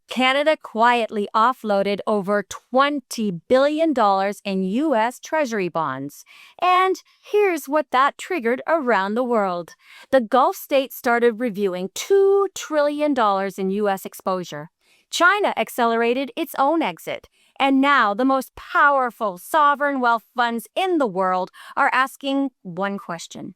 Canada quietly offloaded over $20 billion in U.S. Treasury bonds. And here's what that triggered around the world. The Gulf states started reviewing $2 trillion in U.S. exposure. China accelerated its own exit. And now the most powerful sovereign wealth funds in the world are asking one question.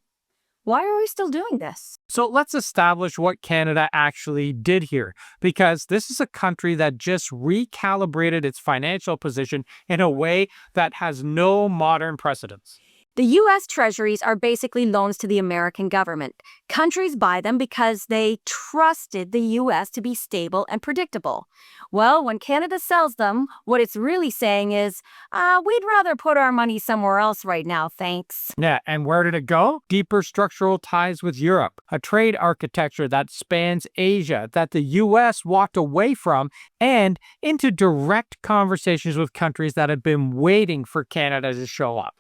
Why are we still doing this? So let's establish what Canada actually did here, because this is a country that just recalibrated its financial position in a way that has no modern precedents. The U.S. Treasuries are basically loans to the American government. Countries buy them because they trusted the U.S. to be stable and predictable. Well, when Canada sells them, what it's really saying is, we'd rather put our money somewhere else right now, thanks. Yeah, and where did it go? Deeper structural ties with Europe, a trade architecture that spans Asia that the U.S. walked away from, and into direct conversations with countries that have been waiting for Canada to show up.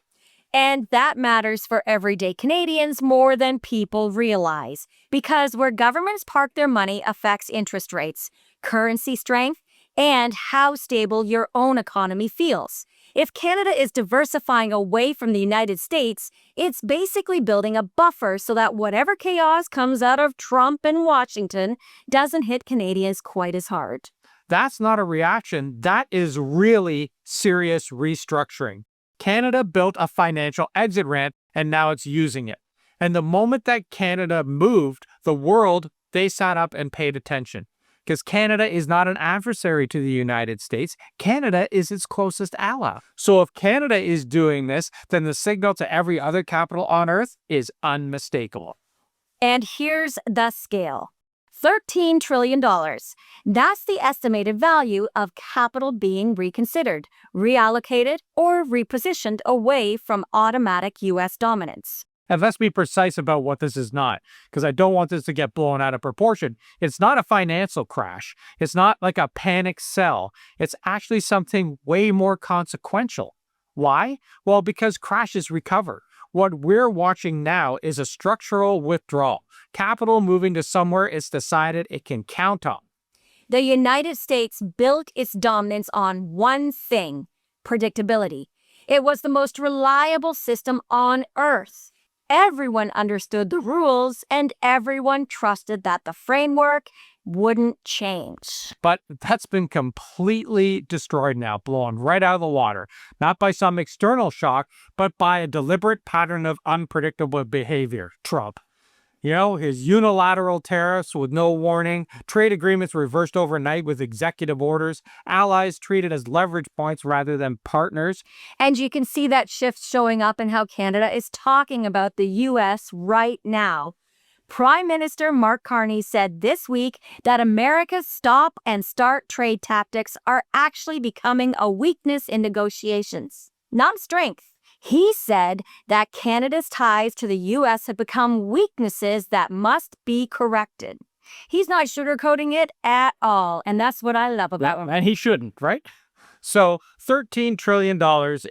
And that matters for everyday Canadians more than people realize, because where governments park their money affects interest rates, currency strength, and how stable your own economy feels. If Canada is diversifying away from the United States, it's basically building a buffer so that whatever chaos comes out of Trump and Washington doesn't hit Canadians quite as hard. That's not a reaction. That is really serious restructuring. Canada built a financial exit ramp, and now it's using it. And the moment that Canada moved, the world, they sat up and paid attention. Because Canada is not an adversary to the United States. Canada is its closest ally. So if Canada is doing this, then the signal to every other capital on Earth is unmistakable. And here's the scale. $13 trillion. That's the estimated value of capital being reconsidered, reallocated, or repositioned away from automatic U.S. dominance. And let's be precise about what this is not, because I don't want this to get blown out of proportion. It's not a financial crash. It's not like a panic sell. It's actually something way more consequential. Why? Well, because crashes recover. What we're watching now is a structural withdrawal. Capital moving to somewhere it's decided it can count on. The United States built its dominance on one thing: predictability. It was the most reliable system on Earth. Everyone understood the rules, and everyone trusted that the framework wouldn't change. But that's been completely destroyed now, blown right out of the water. Not by some external shock, but by a deliberate pattern of unpredictable behavior. Trump. You know, his unilateral tariffs with no warning, trade agreements reversed overnight with executive orders, allies treated as leverage points rather than partners. And you can see that shift showing up in how Canada is talking about the U.S. right now. Prime Minister Mark Carney said this week that America's stop and start trade tactics are actually becoming a weakness in negotiations, not strength. He said that Canada's ties to the U.S. have become weaknesses that must be corrected. He's not sugarcoating it at all, and that's what I love about him. And he shouldn't, right? So $13 trillion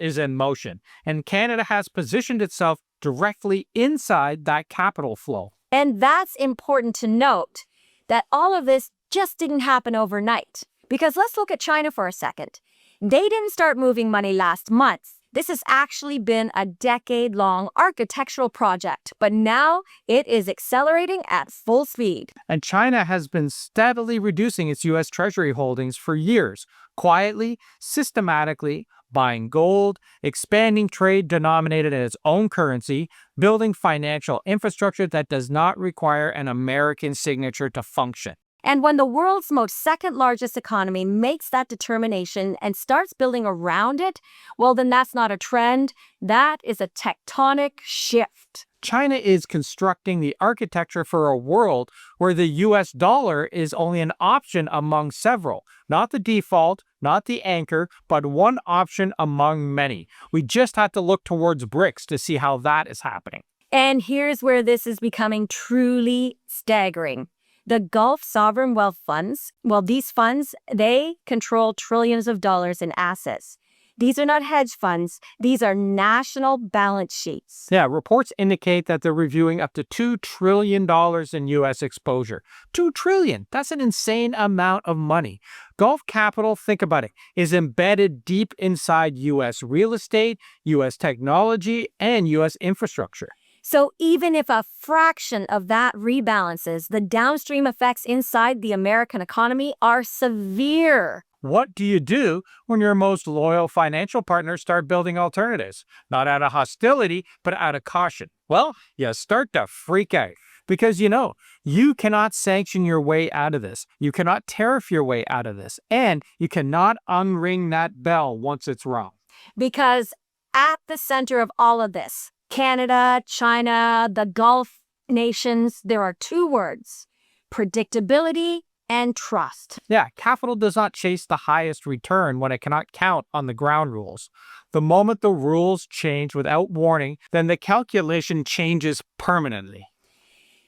is in motion, and Canada has positioned itself directly inside that capital flow. And that's important to note, that all of this just didn't happen overnight. Because let's look at China for a second. They didn't start moving money last month. This has actually been a decade-long architectural project, but now it is accelerating at full speed. And China has been steadily reducing its U.S. Treasury holdings for years, quietly, systematically, buying gold, expanding trade denominated in its own currency, building financial infrastructure that does not require an American signature to function. And when the world's most second-largest economy makes that determination and starts building around it, well, then that's not a trend. That is a tectonic shift. China is constructing the architecture for a world where the US dollar is only an option among several, not the default, not the anchor, but one option among many. We just have to look towards BRICS to see how that is happening. And here's where this is becoming truly staggering. The Gulf sovereign wealth funds, well, these funds, they control trillions of dollars in assets. These are not hedge funds. These are national balance sheets. Yeah, reports indicate that they're reviewing up to $2 trillion in U.S. exposure. $2 trillion. That's an insane amount of money. Gulf capital, think about it, is embedded deep inside U.S. real estate, U.S. technology, and U.S. infrastructure. So even if a fraction of that rebalances, the downstream effects inside the American economy are severe. What do you do when your most loyal financial partners start building alternatives? Not out of hostility, but out of caution. Well, you start to freak out. Because you cannot sanction your way out of this. You cannot tariff your way out of this. And you cannot unring that bell once it's rung. Because at the center of all of this, Canada, China, the Gulf nations, there are two words: predictability and trust. Yeah, capital does not chase the highest return when it cannot count on the ground rules. The moment the rules change without warning, then the calculation changes permanently.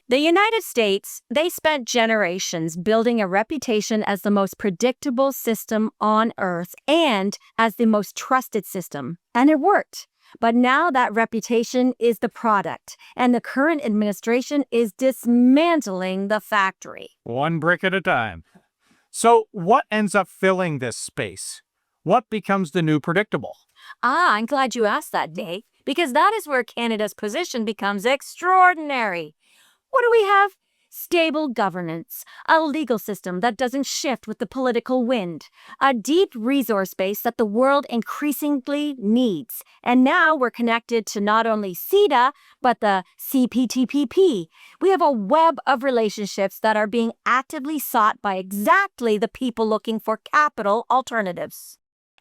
The United States, they spent generations building a reputation as the most predictable system on Earth and as the most trusted system. And it worked. But now that reputation is the product, and the current administration is dismantling the factory. One brick at a time. So what ends up filling this space? What becomes the new predictable? I'm glad you asked that, Dave, because that is where Canada's position becomes extraordinary. What do we have? Stable governance, a legal system that doesn't shift with the political wind, a deep resource base that the world increasingly needs. And now we're connected to not only CETA, but the CPTPP. We have a web of relationships that are being actively sought by exactly the people looking for capital alternatives.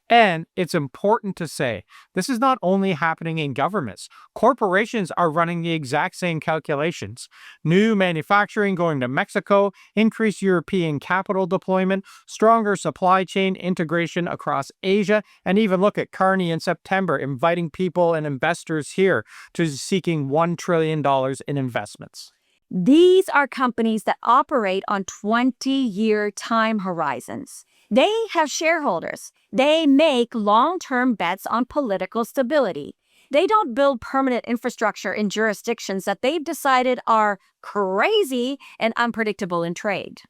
And it's important to say, this is not only happening in governments. Corporations are running the exact same calculations. New manufacturing going to Mexico, increased European capital deployment, stronger supply chain integration across Asia, and even look at Carney in September, inviting people and investors here to seeking $1 trillion in investments. These are companies that operate on 20-year time horizons. They have shareholders. They make long-term bets on political stability. They don't build permanent infrastructure in jurisdictions that they've decided are crazy and unpredictable in trade.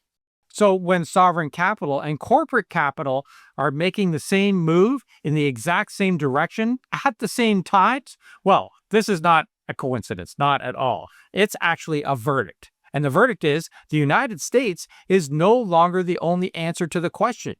So when sovereign capital and corporate capital are making the same move in the exact same direction at the same times, well, this is not a coincidence, not at all. It's actually a verdict. And the verdict is the United States is no longer the only answer to the question.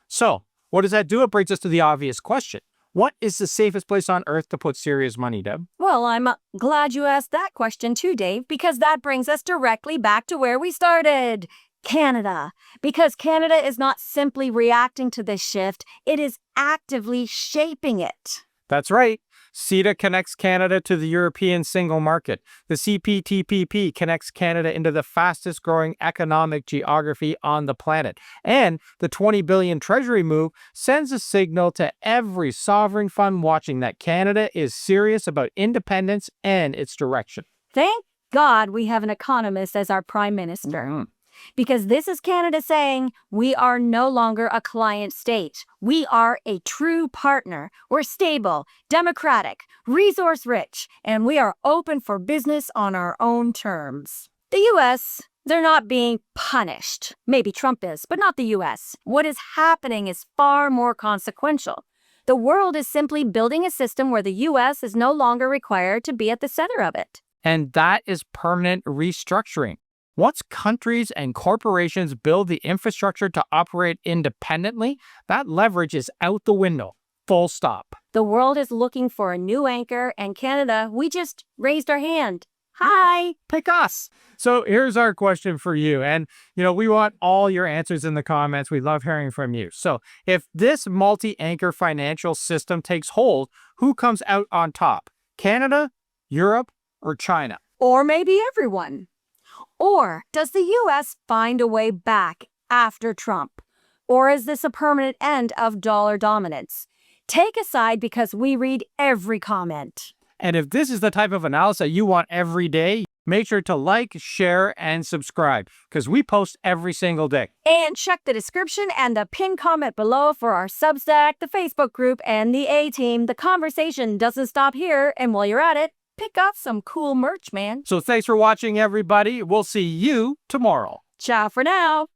So what does that do? It brings us to the obvious question. What is the safest place on Earth to put serious money, Deb? Well, I'm glad you asked that question too, Dave, because that brings us directly back to where we started. Canada. Because Canada is not simply reacting to this shift, it is actively shaping it. That's right. CETA connects Canada to the European single market. The CPTPP connects Canada into the fastest growing economic geography on the planet. And the $20 billion Treasury move sends a signal to every sovereign fund watching that Canada is serious about independence and its direction. Thank God we have an economist as our prime minister. Because this is Canada saying, we are no longer a client state. We are a true partner. We're stable, democratic, resource-rich, and we are open for business on our own terms. The U.S., they're not being punished. Maybe Trump is, but not the U.S. What is happening is far more consequential. The world is simply building a system where the U.S. is no longer required to be at the center of it. And that is permanent restructuring. Once countries and corporations build the infrastructure to operate independently, that leverage is out the window. Full stop. The world is looking for a new anchor, and Canada, we just raised our hand. Hi! Pick us. So here's our question for you. And, we want all your answers in the comments. We love hearing from you. So if this multi-anchor financial system takes hold, who comes out on top? Canada, Europe, or China? Or maybe everyone. Or does the U.S. find a way back after Trump? Or is this a permanent end of dollar dominance? Take a side because we read every comment. And if this is the type of analysis you want every day, Make sure to like, share, and subscribe because we post every single day. And check the description and the pinned comment below for our Substack, the Facebook group, and the A-Team. The conversation doesn't stop here, and while you're at it, pick up some cool merch, man. So thanks for watching, everybody. We'll see you tomorrow. Ciao for now.